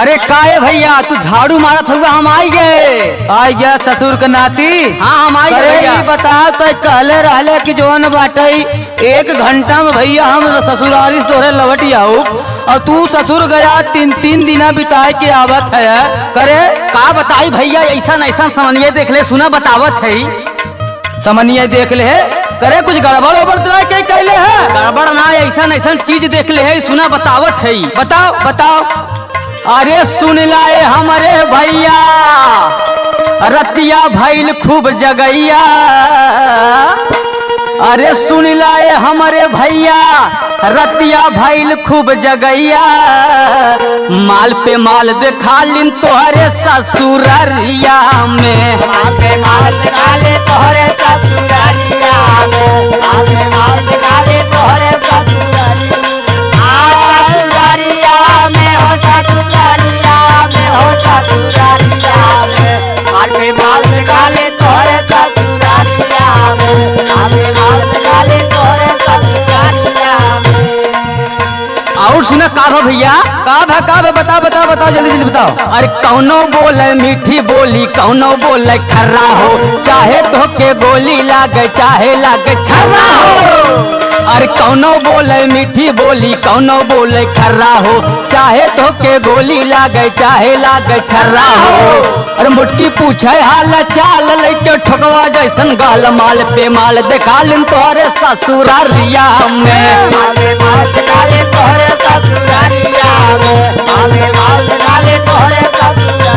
अरे काहे भैया तू झाड़ू मारत हुआ हम आई गया ससुर के नाती। हाँ हम आई गए भैया। बताओ तो कहले रहले कि जोन बाटे 1 घंटा में भैया हम ससुरारी तोहरे लौट आओ और तू ससुर गया 3 दिन बिताए के आवत है। करे का बताई भैया ऐसा ऐसा समनिए देख ले सुना बतावत है। समनिए देख ले करे कुछ गड़बड़ उबड़ के कहले है। गड़बड़ ना ऐसा चीज देख ले है सुना बतावत है। बताओ बताओ। अरे सुन लाए हमारे भैया रतिया भैल खूब जगैया। अरे सुन लाए हमारे भैया रतिया भैल खूब जगैया। माल पे माल दिखा लिन तोहरे ससुररिया में। माल पे माल दिखा ले तोहरे ससुररिया में। माल पे माल दिखा ले तोहरे ससुररिया में हो ससुररिया में हो ससुररिया में। माल पे माल दिखा ले तोहरे ससुररिया में। माल पे माल दिखा ले तोहरे ससुररिया में। और सुना का भा भैया का बताओ बताओ बताओ जल्दी जल्दी बताओ। अरे कौनो बोले मीठी बोली कौनो बोले खर्रा हो। चाहे धोके बोली लागे चाहे लागे छर्रा हो। अरे कौनो बोले मीठी बोली कौनो बोले खर्रा हो। चाहे धोके बोली लागे चाहे लागे छर्रा हो। अरे मुटकी पूछे हाल चाल लेके ठोकवा जैसन गाल। माल पे माल दिखा लिन तोहरे ससुरारिया में। माल पे माल दिखा ले तोहरे ससुररिया में। माल पे माल दिखा ले तोहरे ससुररिया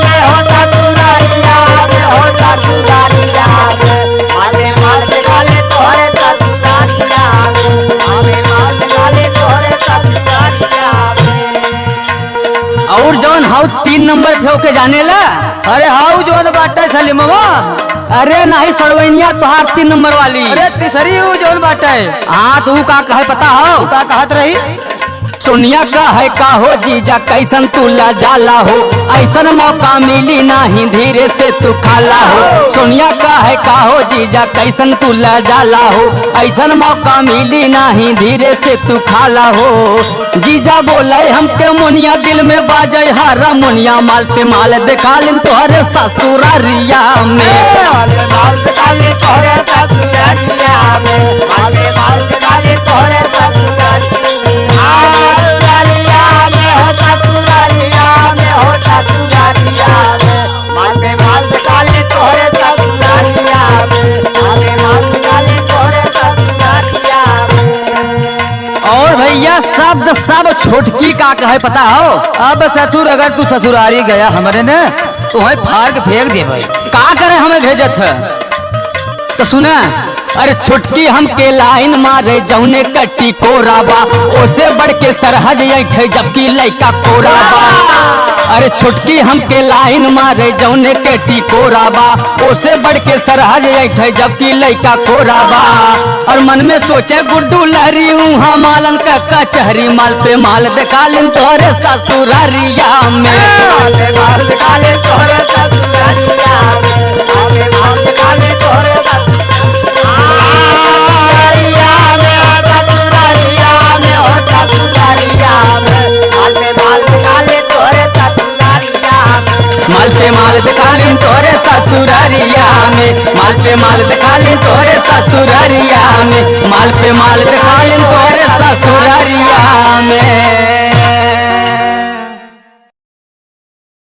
में हो ससुररिया में हो ससुररिया में। माल पे माल दिखा ले तोहरे ससुररिया में। माल पे माल दिखा ले तोहरे ससुररिया में। और जौन हाउ 3 नंबर पे होके जाने ला। अरे हाउ जोन बाटे सलीमवा। अरे नहीं सड़वैनिया तोहार 3 नंबर वाली। अरे तीसरी हूँ जोन बाटे। हाँ तू का कहे पता हो। का कहत रही। सोनिया का है का हो जीजा कैसन तू ला जाला हो। ऐसन मौका मिली नहीं धीरे से तू खाला हो। सोनिया का है का हो जीजा कैसन तू ला जाला हो। ऐसन मौका मिली नहीं धीरे से तू खाला हो। जीजा बोले हमके मुनिया दिल में बाजे हारा मुनिया। माल पे माल दिखा लिन तोहरे ससुरारिया में। माल पे माल दिखा ले तोहरे ससुररिया में। माल पे माल दिखा ले तोहरे ससुररिया में हो ससुररिया में हो ससुररिया में। माल पे माल दिखा ले तोहरे ससुररिया में। माल पे माल दिखा ले तोहरे ससुररिया में। और भैया शब्द सब छोटकी का कहे पता हो। अब ससुर अगर तू ससुरारी गया हमारे ने तो है फाड़ के फेंक दे भाई। का करे हमें भेजत है तो सुना। अरे छुटकी हमके लाइन मारे जौने कट्टी कोराबा। ओसे बढ़ के सरहज ऐठे जबकि लइका कोराबा। अरे छुटकी हमके लाइन मारे जौने कट्टी कोराबा। ओसे बढ़ के सरहज ऐठे जबकि लइका कोराबा। और मन में सोचे गुड्डू लहरी हूँ मालन का कचहरी। माल पे माल दिखा लिन तोहरे ससुरारिया में। माल पे माल दिखा ले तोहरे ससुररिया में। माल पे माल दिखा ले तोहरे माल पे माल दिखा लिन तोहरे ससुरारिया में। माल पे माल दिखा लिन तोहरे ससुरारिया में। माल पे माल दिखा लिन तोहरे ससुरारिया